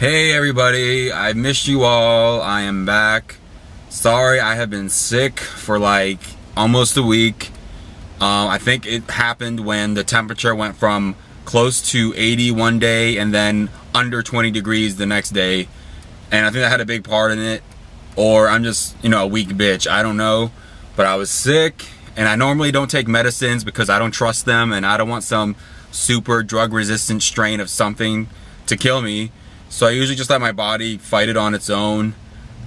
Hey everybody, I missed you all. I am back. Sorry, I have been sick for like almost a week. I think it happened when the temperature went from close to 80 one day and then under 20 degrees the next day. And I think that had a big part in it. Or I'm just, a weak bitch. I don't know. But I was sick, and I normally don't take medicines because I don't trust them and I don't want some super drug resistant strain of something to kill me. So I usually just let my body fight it on its own.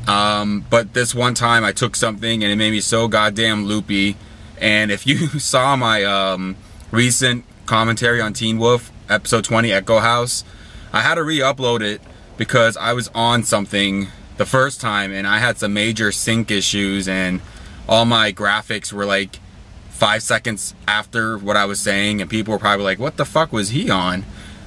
But this one time I took something and it made me so goddamn loopy. And if you saw my recent commentary on Teen Wolf, episode 20, Echo House, I had to re-upload it because I was on something the first time and I had some major sync issues and all my graphics were like 5 seconds after what I was saying and people were probably like, what the fuck was he on?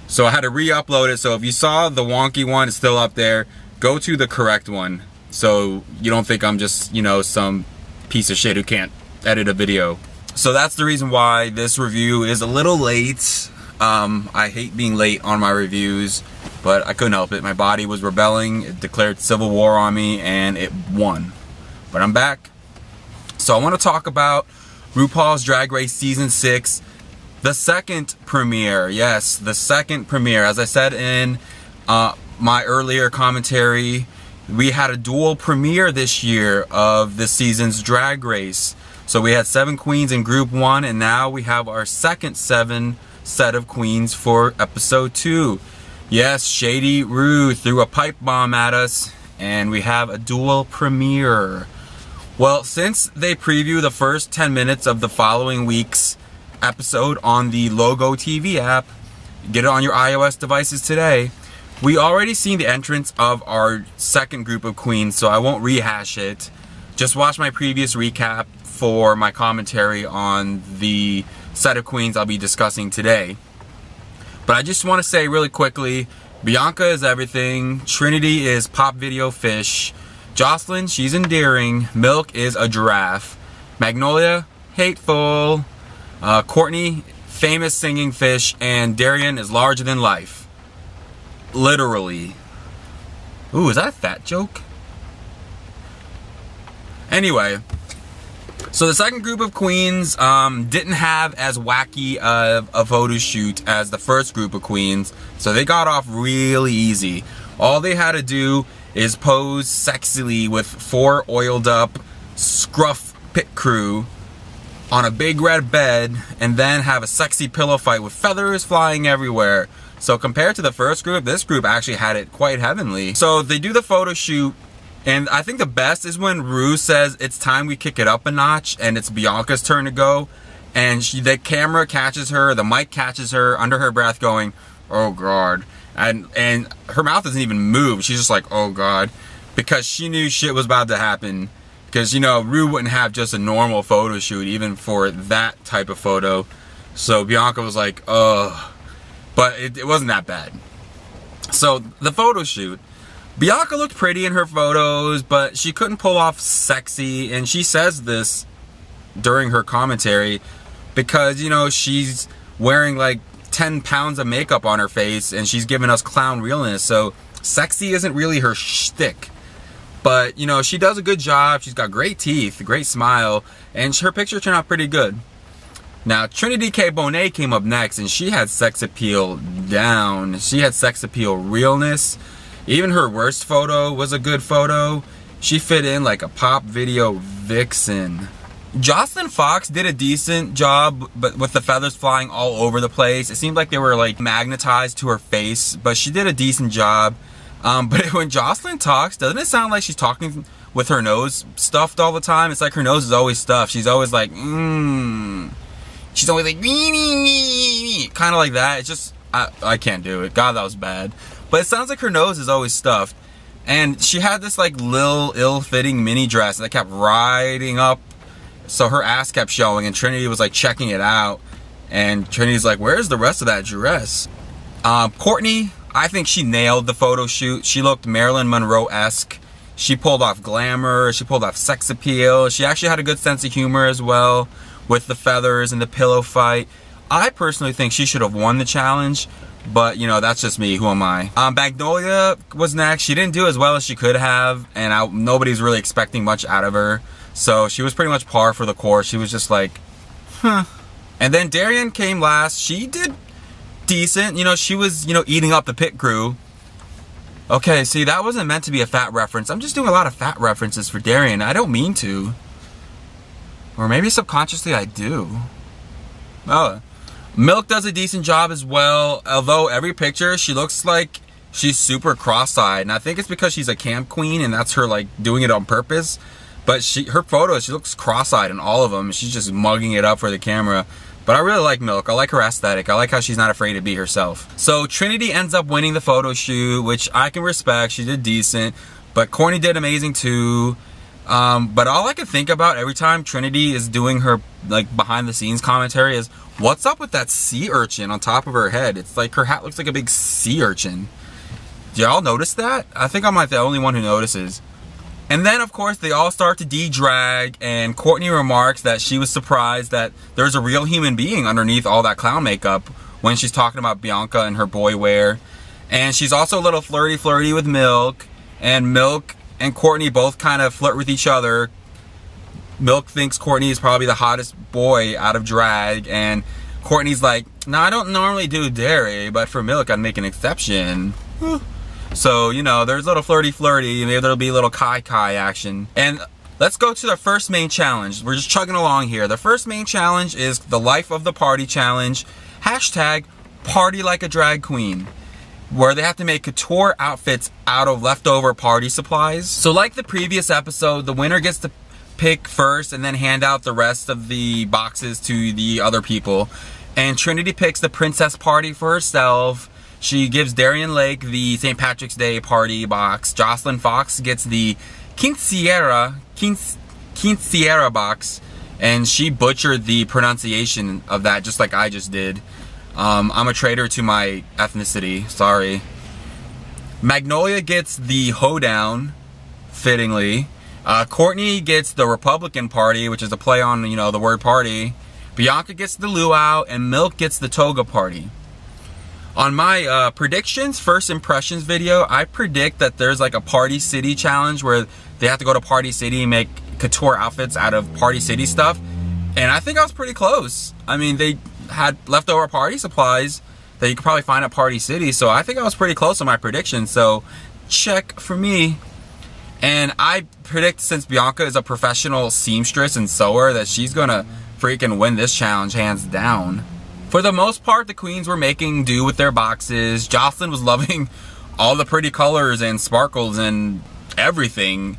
So I had to re-upload it. So if you saw the wonky one, it's still up there. Go to the correct one so you don't think I'm just, some piece of shit who can't edit a video. So that's the reason why this review is a little late. I hate being late on my reviews, but I couldn't help it. My body was rebelling. It declared civil war on me and it won. But I'm back. So I want to talk about RuPaul's Drag Race Season 6. The second premiere, yes, the second premiere. As I said in my earlier commentary, we had a dual premiere this year of this season's Drag Race. So we had 7 queens in Group 1, and now we have our second 7 set of queens for Episode 2. Yes, Shady Ru threw a pipe bomb at us, and we have a dual premiere. Well, since they preview the first 10 minutes of the following week's episode on the LogoTV app, get it on your iOS devices today, we already seen the entrance of our second group of queens, so I won't rehash it. Just watch my previous recap for my commentary on the set of queens I'll be discussing today. But I just want to say really quickly, Bianca is everything, Trinity is pop video fish, Jocelyn, she's endearing, Milk is a giraffe, Magnolia, hateful, Courtney, famous singing fish, and Darian is larger than life. Literally. Ooh, is that a fat joke? Anyway, so the second group of queens didn't have as wacky of a photo shoot as the first group of queens, so they got off really easy. All they had to do is pose sexily with 4 oiled up scruff pit crew on a big red bed and then have a sexy pillow fight with feathers flying everywhere. So compared to the first group, this group actually had it quite heavenly. So they do the photo shoot, and I think the best is when Ru says it's time we kick it up a notch and it's Bianca's turn to go, and the camera catches her, the mic catches her under her breath going, oh god, and her mouth doesn't even move. She's just like, oh god, because she knew shit was about to happen. Because, Ru wouldn't have just a normal photo shoot, even for that type of photo. So Bianca was like, ugh. But it wasn't that bad. So, the photo shoot. Bianca looked pretty in her photos, but she couldn't pull off sexy. And she says this during her commentary because, she's wearing like 10 pounds of makeup on her face and she's giving us clown realness. So, sexy isn't really her shtick. But, she does a good job. She's got great teeth, a great smile, and her picture turned out pretty good. Now, Trinity K. Bonet came up next, and she had sex appeal down. She had sex appeal realness. Even her worst photo was a good photo. She fit in like a pop video vixen. Jocelyn Fox did a decent job, but with the feathers flying all over the place. It seemed like they were like magnetized to her face, but she did a decent job. But when Jocelyn talks, doesn't it sound like she's talking with her nose stuffed all the time? It's like her nose is always stuffed. She's always like, She's always like, kind of like that. It's just, I can't do it. God, that was bad. But it sounds like her nose is always stuffed. And she had this like little ill-fitting mini dress that kept riding up. So her ass kept showing and Trinity was like checking it out. And Trinity's like, where's the rest of that dress? Courtney, I think she nailed the photo shoot. She looked Marilyn Monroe-esque. She pulled off glamour. She pulled off sex appeal. She actually had a good sense of humor as well with the feathers and the pillow fight. I personally think she should have won the challenge, But, you know, that's just me. Who am I? Magnolia was next. She didn't do as well as she could have, and nobody's really expecting much out of her. So she was pretty much par for the course. She was just like, huh. And then Darian came last. She did decent. You know, she was, you know, eating up the pit crew. Okay, see, that wasn't meant to be a fat reference. I'm just doing a lot of fat references for Darian. I don't mean to. Or maybe subconsciously I do. Oh. Milk does a decent job as well. Although every picture, she looks like she's super cross-eyed. And I think it's because she's a camp queen and that's her, like, doing it on purpose. But her photos, she looks cross-eyed in all of them. She's just mugging it up for the camera. But I really like Milk. I like her aesthetic. I like how she's not afraid to be herself. So Trinity ends up winning the photo shoot, which I can respect. She did decent. But Courtney did amazing too. But all I can think about every time Trinity is doing her, like, behind the scenes commentary is, what's up with that sea urchin on top of her head? It's like her hat looks like a big sea urchin. Do y'all notice that? I think I'm like the only one who notices. And then, of course, they all start to de-drag, and Courtney remarks that she was surprised that there's a real human being underneath all that clown makeup when she's talking about Bianca and her boy wear. And she's also a little flirty with Milk, and Milk and Courtney both kind of flirt with each other. Milk thinks Courtney is probably the hottest boy out of drag, and Courtney's like, no, I don't normally do dairy, but for Milk I'd make an exception. So, you know, there's a little flirty, maybe there'll be a little kai action. And let's go to the first main challenge. We're just chugging along here. The first main challenge is the Life of the Party challenge. Hashtag party like a drag queen, where they have to make couture outfits out of leftover party supplies. So like the previous episode, the winner gets to pick first and then hand out the rest of the boxes to the other people. And Trinity picks the Princess Party for herself. She gives Darian Lake the St. Patrick's Day party box. Jocelyn Fox gets the Quinceañera box, and she butchered the pronunciation of that just like I just did. I'm a traitor to my ethnicity, sorry. Magnolia gets the hoedown, fittingly. Courtney gets the Republican Party, which is a play on, you know, the word party. Bianca gets the luau, and Milk gets the toga party. On my predictions, first impressions video, I predict that there's like a Party City challenge where they have to go to Party City and make couture outfits out of Party City stuff. And I think I was pretty close. I mean, they had leftover party supplies that you could probably find at Party City. So I think I was pretty close on my prediction. So check for me. And I predict, since Bianca is a professional seamstress and sewer, that she's gonna freaking win this challenge hands down. For the most part, the queens were making do with their boxes. Jocelyn was loving all the pretty colors and sparkles and everything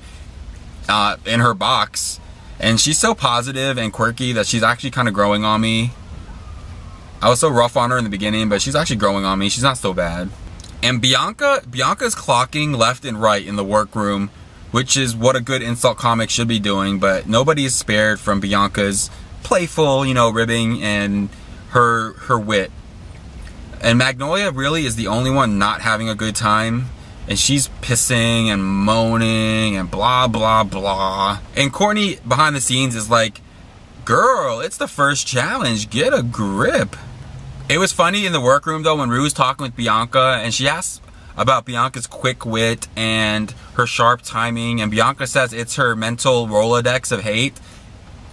in her box. And she's so positive and quirky that she's actually kind of growing on me. I was so rough on her in the beginning, but she's actually growing on me. She's not so bad. And Bianca's clocking left and right in the workroom, which is what a good insult comic should be doing, but nobody is spared from Bianca's playful, you know, ribbing and her wit. And Magnolia really is the only one not having a good time, and she's pissing and moaning and blah blah blah. And Courtney behind the scenes is like, girl, it's the first challenge, get a grip. It was funny in the workroom though when Ru was talking with Bianca, and she asked about Bianca's quick wit and her sharp timing, and Bianca says it's her mental Rolodex of hate.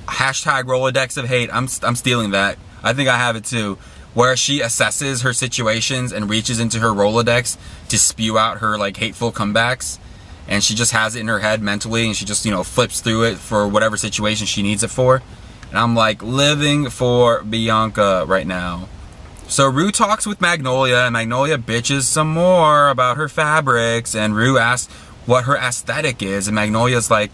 Hashtag Rolodex of hate. I'm stealing that. I think I have it too, where she assesses her situations and reaches into her Rolodex to spew out her like hateful comebacks, and she just has it in her head mentally, and she just, you know, flips through it for whatever situation she needs it for. And I'm like living for Bianca right now. So Ru talks with Magnolia, and Magnolia bitches some more about her fabrics, and Ru asks what her aesthetic is, and Magnolia's like,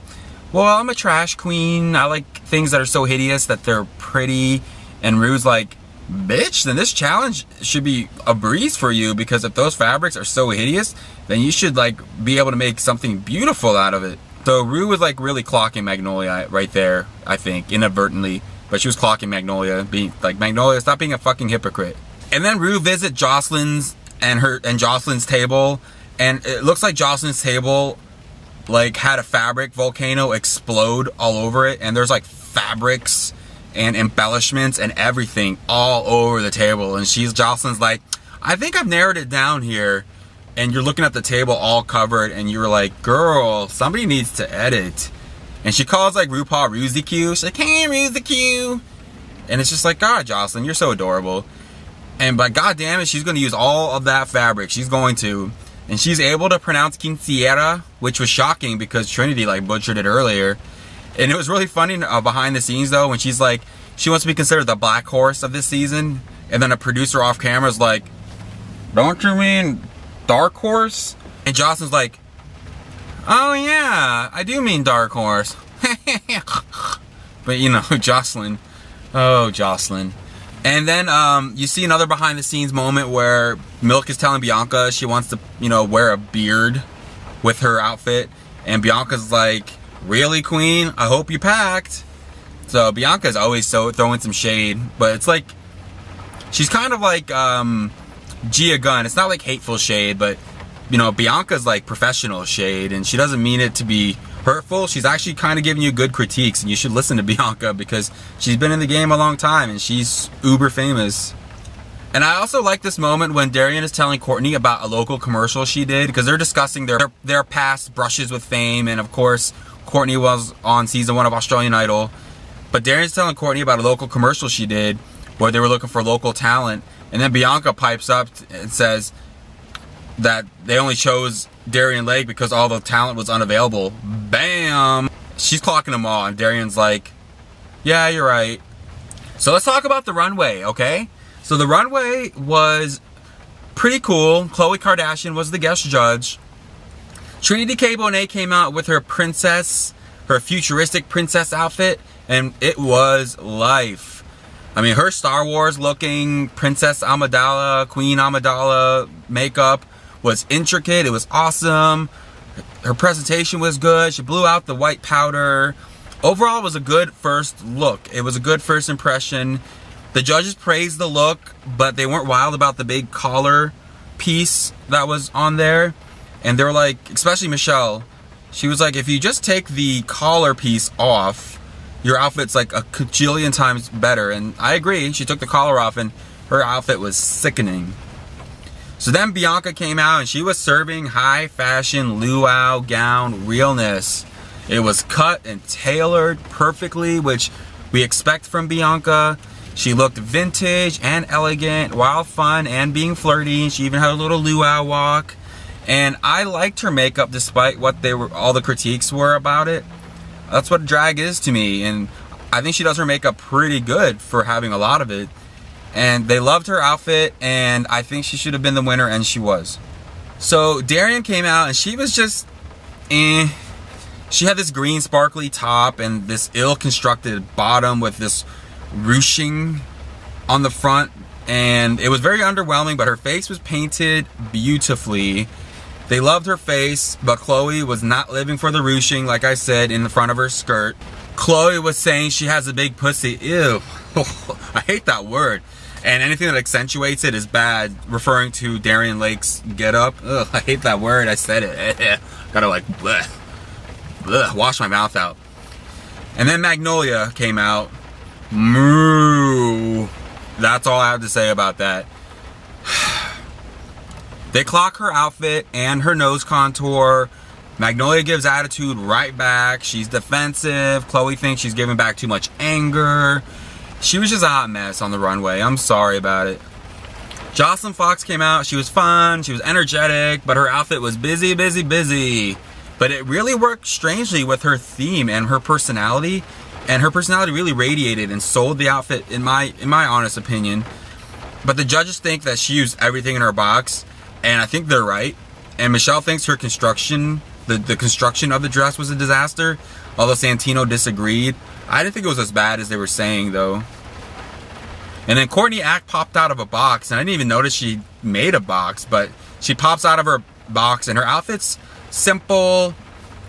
well, I'm a trash queen. I like things that are so hideous that they're pretty. And Ru's like, bitch, then this challenge should be a breeze for you, because if those fabrics are so hideous, then you should like be able to make something beautiful out of it. So Ru was like really clocking Magnolia right there, I think, inadvertently. But she was clocking Magnolia, being like, Magnolia, stop being a fucking hypocrite. And then Ru visits Jocelyn's and Jocelyn's table, and it looks like Jocelyn's table like had a fabric volcano explode all over it, and there's like fabrics and embellishments and everything all over the table. And Jocelyn's like, I think I've narrowed it down here, and you're looking at the table all covered, and you're like, girl, somebody needs to edit. And she calls like RuPaul Ruzy Q. She's like, hey, Ruzy Q. And it's just like, God, Jocelyn, you're so adorable. And but God damn it, she's going to use all of that fabric. She's going to. And she's able to pronounce quinceañera, which was shocking because Trinity like butchered it earlier. And it was really funny behind the scenes though, when she's like, she wants to be considered the black horse of this season. And then a producer off camera is like, don't you mean dark horse? And Jocelyn's like, oh yeah, I do mean dark horse. But you know, Jocelyn. Oh, Jocelyn. And then you see another behind the scenes moment where Milk is telling Bianca she wants to, you know, wear a beard with her outfit. And Bianca's like, really, queen? I hope you packed. So Bianca's always so throwing some shade. But it's like, she's kind of like Gia Gunn. It's not like hateful shade, but, you know, Bianca's like professional shade. And she doesn't mean it to be hurtful. She's actually kind of giving you good critiques, and you should listen to Bianca because she's been in the game a long time and she's uber famous. And I also like this moment when Darian is telling Courtney about a local commercial she did, because they're discussing their past brushes with fame. And of course Courtney was on season 1 of Australian Idol, but Darian's telling Courtney about a local commercial she did where they were looking for local talent. And then Bianca pipes up and says that they only chose Darian Lake because all the talent was unavailable. Bam! She's clocking them all, and Darian's like, yeah, you're right. So let's talk about the runway, okay? So the runway was pretty cool. Khloe Kardashian was the guest judge. Trinity K. Bonet came out with her princess, her futuristic princess outfit, and it was life. I mean, her Star Wars looking Princess Amidala, Queen Amidala makeup was intricate. It was awesome. Her presentation was good. She blew out the white powder. Overall, it was a good first look. It was a good first impression. The judges praised the look, but they weren't wild about the big collar piece that was on there. And they were like, especially Michelle, she was like, if you just take the collar piece off, your outfit's like a cajillion times better. And I agree. She took the collar off and her outfit was sickening. So then Bianca came out and she was serving high fashion luau gown realness. It was cut and tailored perfectly, which we expect from Bianca. She looked vintage and elegant while fun and being flirty. She even had a little luau walk. And I liked her makeup despite what all the critiques were about it. That's what drag is to me. And I think she does her makeup pretty good for having a lot of it. And they loved her outfit, and I think she should have been the winner, and she was. So Darian came out, and she was just, She had this green sparkly top and this ill-constructed bottom with this ruching on the front, and it was very underwhelming, but her face was painted beautifully. They loved her face, but Khloe was not living for the ruching, like I said, in the front of her skirt. Khloe was saying she has a big pussy. Ew. I hate that word. And anything that accentuates it is bad, referring to Darian Lake's getup. Ugh, I hate that word. I said it. Gotta like, bleh, bleh, wash my mouth out. And then Magnolia came out. Moo. That's all I have to say about that. They clock her outfit and her nose contour. Magnolia gives attitude right back. She's defensive. Khloe thinks she's giving back too much anger. She was just a hot mess on the runway. I'm sorry about it. Jocelyn Fox came out. She was fun. She was energetic, but her outfit was busy, busy, busy. But it really worked strangely with her theme and her personality. And her personality really radiated and sold the outfit, in my honest opinion. But the judges think that she used everything in her box, and I think they're right. And Michelle thinks her construction, the construction of the dress was a disaster, although Santino disagreed. I didn't think it was as bad as they were saying, though. And then Courtney Act popped out of a box, and I didn't even notice she made a box, but she pops out of her box, and her outfit's simple.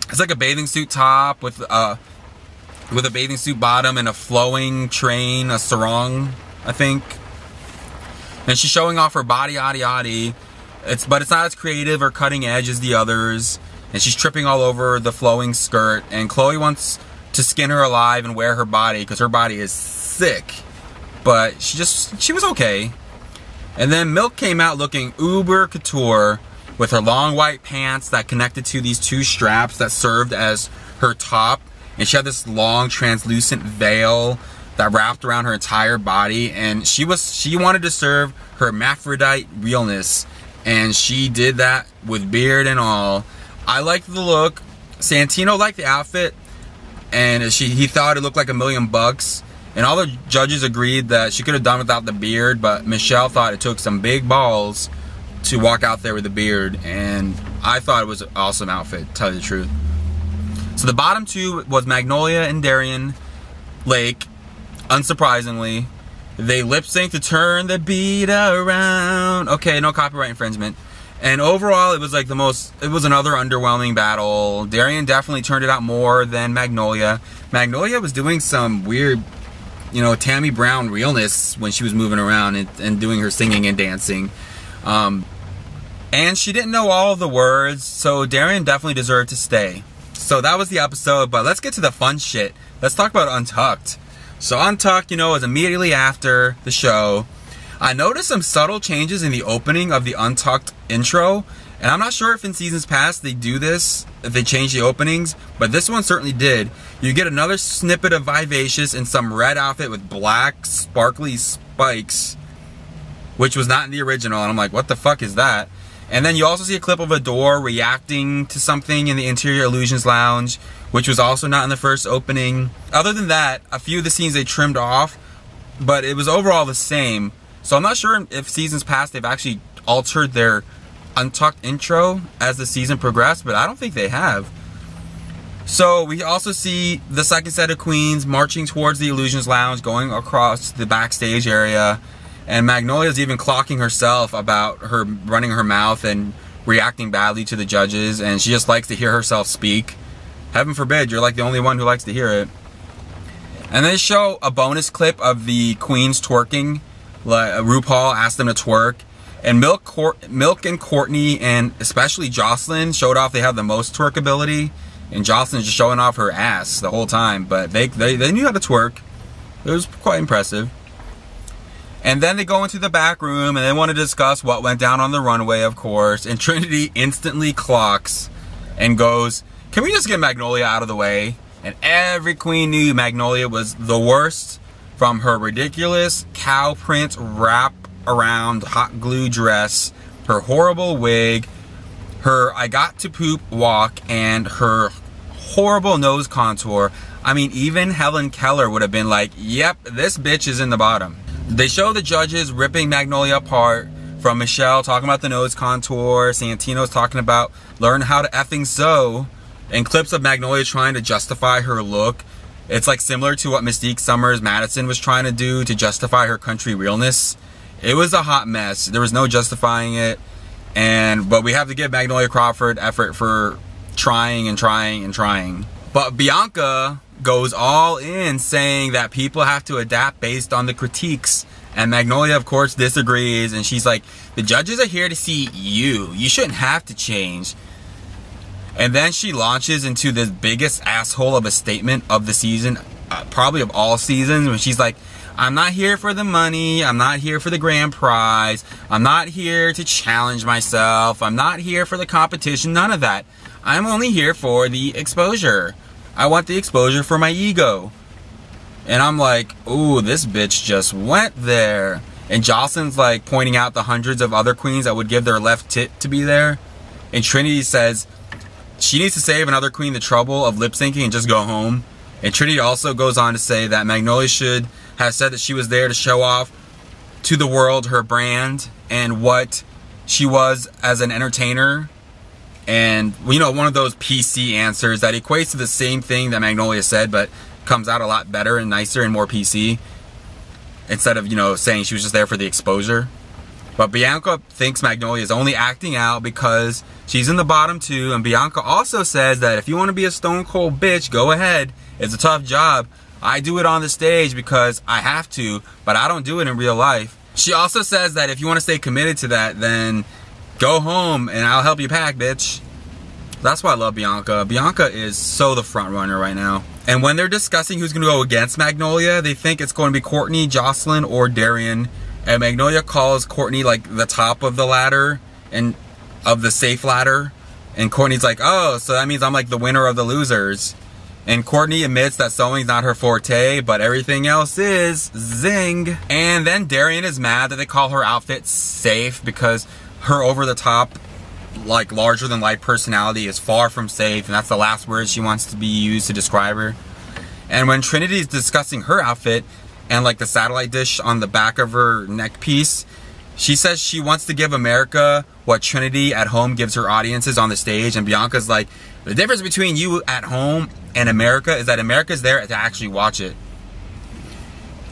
It's like a bathing suit top with a bathing suit bottom and a flowing train, a sarong, I think. And she's showing off her body, but it's not as creative or cutting edge as the others. And she's tripping all over the flowing skirt. And Khloe wants to skin her alive and wear her body because her body is sick. But she was okay. And then Milk came out looking uber couture with her long white pants that connected to these two straps that served as her top. And she had this long translucent veil that wrapped around her entire body. And she wanted to serve her hermaphrodite realness. And she did that with beard and all. I liked the look. Santino liked the outfit. And he thought it looked like $1 million. And all the judges agreed that she could have done without the beard, but Michelle thought it took some big balls to walk out there with a beard, and I thought it was an awesome outfit, to tell you the truth. So the bottom two was Magnolia and Darian Lake. Unsurprisingly, they lip synced to Turn the Beat Around. Okay, no copyright infringement. And overall, it was like it was another underwhelming battle. Darian definitely turned it out more than Magnolia. Magnolia was doing some weird, you know, Tammy Brown realness when she was moving around and doing her singing and dancing. And she didn't know all of the words, so Darian definitely deserved to stay. So that was the episode, but let's get to the fun shit. Let's talk about Untucked. So Untucked, you know, was immediately after the show. I noticed some subtle changes in the opening of the Untucked intro, and I'm not sure if in seasons past they do this, if they change the openings, but this one certainly did. You get another snippet of Vivacious in some red outfit with black sparkly spikes, which was not in the original, and I'm like, what the fuck is that? And then you also see a clip of Adore reacting to something in the Interior Illusions Lounge, which was also not in the first opening. Other than that, a few of the scenes they trimmed off, but it was overall the same. So I'm not sure if seasons past they've actually altered their Untucked intro as the season progressed, but I don't think they have. So we also see the second set of queens marching towards the Illusions Lounge, going across the backstage area, and Magnolia's even clocking herself about her running her mouth and reacting badly to the judges, and she just likes to hear herself speak. Heaven forbid you're like the only one who likes to hear it. And they show a bonus clip of the queens twerking. Like RuPaul asked them to twerk, and Milk and Courtney, and especially Jocelyn, showed off they have the most twerk ability, and Jocelyn's just showing off her ass the whole time, but they knew how to twerk. It was quite impressive. And then they go into the back room, and they want to discuss what went down on the runway, of course, and Trinity instantly clocks and goes, can we just get Magnolia out of the way? And every queen knew Magnolia was the worst, from her ridiculous cow print wrap around hot glue dress, her horrible wig, her I got to poop walk, and her horrible nose contour. I mean, even Helen Keller would have been like, yep, this bitch is in the bottom. They show the judges ripping Magnolia apart, from Michelle talking about the nose contour, Santino's talking about learn how to effing sew, and clips of Magnolia trying to justify her look. It's like similar to what Mystique Summers Madison was trying to do to justify her country realness. It was a hot mess. There was no justifying it. But we have to give Magnolia Crawford effort for trying and trying and trying. But Bianca goes all in, saying that people have to adapt based on the critiques. And Magnolia, of course, disagrees. And she's like, the judges are here to see you. You shouldn't have to change. And then she launches into this biggest asshole of a statement of the season, probably of all seasons, when she's like, I'm not here for the money, I'm not here for the grand prize, I'm not here to challenge myself, I'm not here for the competition, none of that. I'm only here for the exposure. I want the exposure for my ego. And I'm like, ooh, this bitch just went there. And Jocelyn's like pointing out the hundreds of other queens that would give their left tit to be there. And Trinity says she needs to save another queen the trouble of lip syncing and just go home. And Trinity also goes on to say that Magnolia should have said that she was there to show off to the world her brand and what she was as an entertainer. And, you know, one of those PC answers that equates to the same thing that Magnolia said, but comes out a lot better and nicer and more PC. Instead of, you know, saying she was just there for the exposure. But Bianca thinks Magnolia is only acting out because she's in the bottom two. And Bianca also says that if you want to be a stone cold bitch, go ahead. It's a tough job. I do it on the stage because I have to, but I don't do it in real life. She also says that if you want to stay committed to that, then go home and I'll help you pack, bitch. That's why I love Bianca. Bianca is so the front runner right now. And when they're discussing who's going to go against Magnolia, they think it's going to be Courtney, Jocelyn, or Darian. and Magnolia calls Courtney like the top of the ladder and of the safe ladder, and Courtney's like, oh, so that means I'm like the winner of the losers. And Courtney admits that sewing's not her forte, but everything else is. Zing. And then Darian is mad that they call her outfit safe because her over-the-top, like, larger-than-life personality is far from safe, and that's the last word she wants to be used to describe her. And when Trinity's discussing her outfit and, like, the satellite dish on the back of her neck piece, she says she wants to give America what Trinity at home gives her audiences on the stage, and Bianca's like, the difference between you at home and America is that America's there to actually watch it.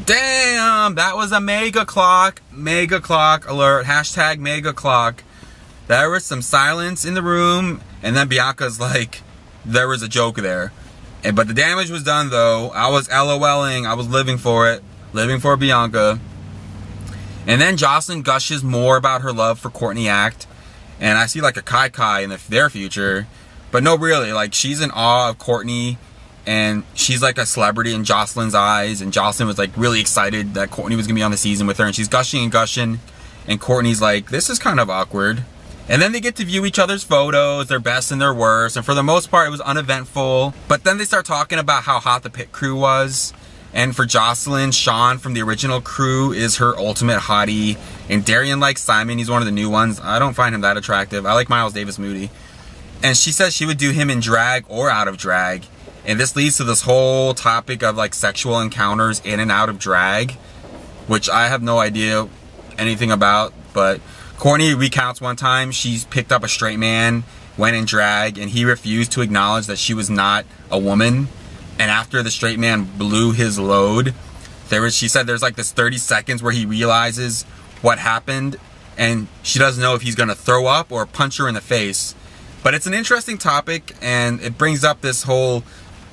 Damn, that was a mega clock alert, hashtag mega clock. There was some silence in the room, and then Bianca's like, there was a joke there. But the damage was done though. I was LOLing, I was living for it, living for Bianca. And then Jocelyn gushes more about her love for Courtney Act, and I see like a kai in their future. But no, really, like, she's in awe of Courtney, and she's like a celebrity in Jocelyn's eyes, and Jocelyn was like really excited that Courtney was gonna be on the season with her, and she's gushing and gushing, and Courtney's like, this is kind of awkward. And then they get to view each other's photos, their best and their worst, and for the most part it was uneventful. But then they start talking about how hot the pit crew was, and for Jocelyn, Sean from the original crew is her ultimate hottie, and Darian likes Simon, he's one of the new ones. I don't find him that attractive. I like Miles Davis Moody. And she says she would do him in drag or out of drag. And this leads to this whole topic of like sexual encounters in and out of drag, which I have no idea anything about. But Courtney recounts one time she's picked up a straight man, went in drag, and he refused to acknowledge that she was not a woman. And after the straight man blew his load, she said there's like this 30 seconds where he realizes what happened, and she doesn't know if he's gonna throw up or punch her in the face. But it's an interesting topic, and it brings up this whole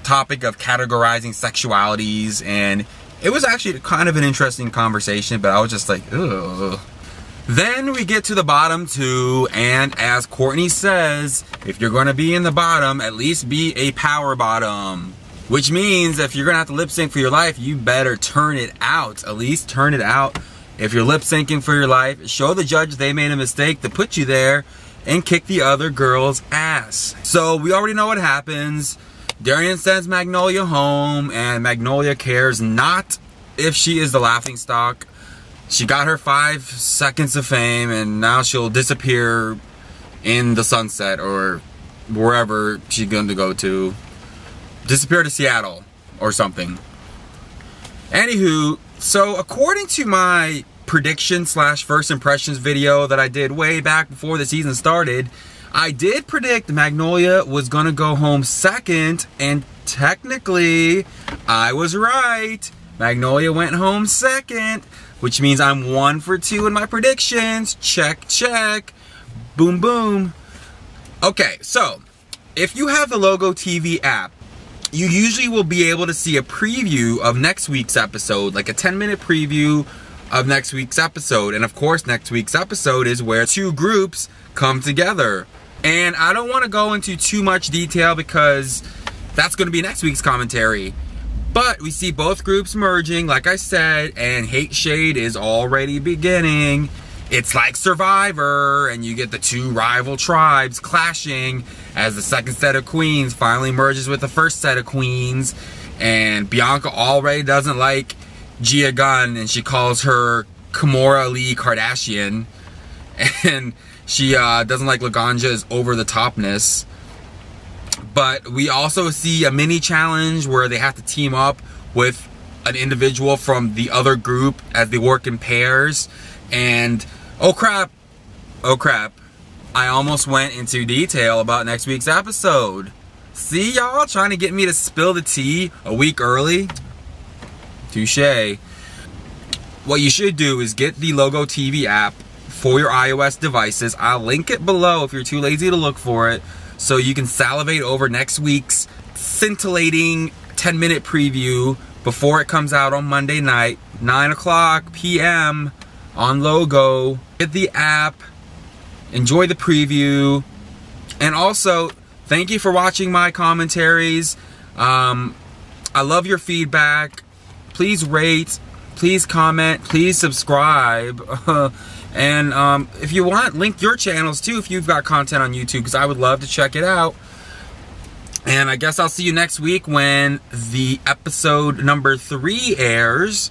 topic of categorizing sexualities, and it was actually kind of an interesting conversation, but I was just like, ugh. Then we get to the bottom two, and as Courtney says, if you're gonna be in the bottom, at least be a power bottom. Which means if you're gonna have to lip sync for your life, you better turn it out. At least turn it out. If you're lip syncing for your life, show the judge they made a mistake to put you there, and kick the other girl's ass. So we already know what happens. Darian sends Magnolia home, and Magnolia cares not if she is the laughingstock. She got her 5 seconds of fame, and now she'll disappear in the sunset or wherever she's going to go to. Disappear to Seattle or something. Anywho, so according to my prediction / first impressions video that I did way back before the season started, I did predict Magnolia was gonna go home second, and technically I was right. Magnolia went home second, which means I'm 1 for 2 in my predictions. Check, check. Boom, boom. Okay, so if you have the LogoTV app, you usually will be able to see a preview of next week's episode, like a 10-minute preview of next week's episode. And of course, next week's episode is where 2 groups come together. And I don't want to go into too much detail because that's going to be next week's commentary. But we see both groups merging, like I said, and hate shade is already beginning. It's like Survivor, and you get the 2 rival tribes clashing as the second set of queens finally merges with the first set of queens. And Bianca already doesn't like Gia Gunn, and she calls her Kimora Lee Kardashian, and she doesn't like Laganja's over-the-topness. But we also see a mini challenge where they have to team up with an individual from the other group as they work in pairs. And oh crap, I almost went into detail about next week's episode. See, y'all trying to get me to spill the tea a week early? Touché. What you should do is get the LogoTV app for your iOS devices. I'll link it below if you're too lazy to look for it, so you can salivate over next week's scintillating 10-minute preview before it comes out on Monday night, 9 p.m. on Logo. Get the app, enjoy the preview, and also thank you for watching my commentaries. I love your feedback. Please rate, please comment, please subscribe. And if you want, link your channels too if you've got content on YouTube, because I would love to check it out. And I guess I'll see you next week when the episode number 3 airs,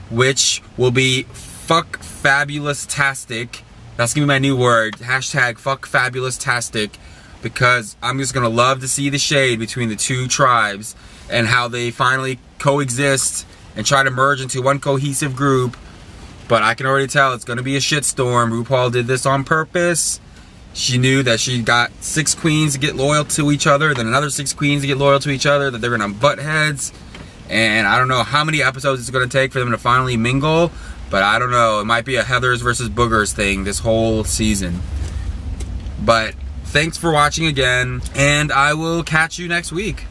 which will be Fuck Fabulous-tastic. That's gonna be my new word. Hashtag Fuck Fabulous-tastic. Because I'm just gonna love to see the shade between the two tribes and how they finally coexist and try to merge into one cohesive group. But I can already tell it's gonna be a shitstorm. RuPaul did this on purpose. She knew that she got 6 queens to get loyal to each other, then another 6 queens to get loyal to each other, that they're gonna butt heads. And I don't know how many episodes it's gonna take for them to finally mingle, but I don't know. It might be a Heathers versus Boogers thing this whole season. But thanks for watching again, and I will catch you next week.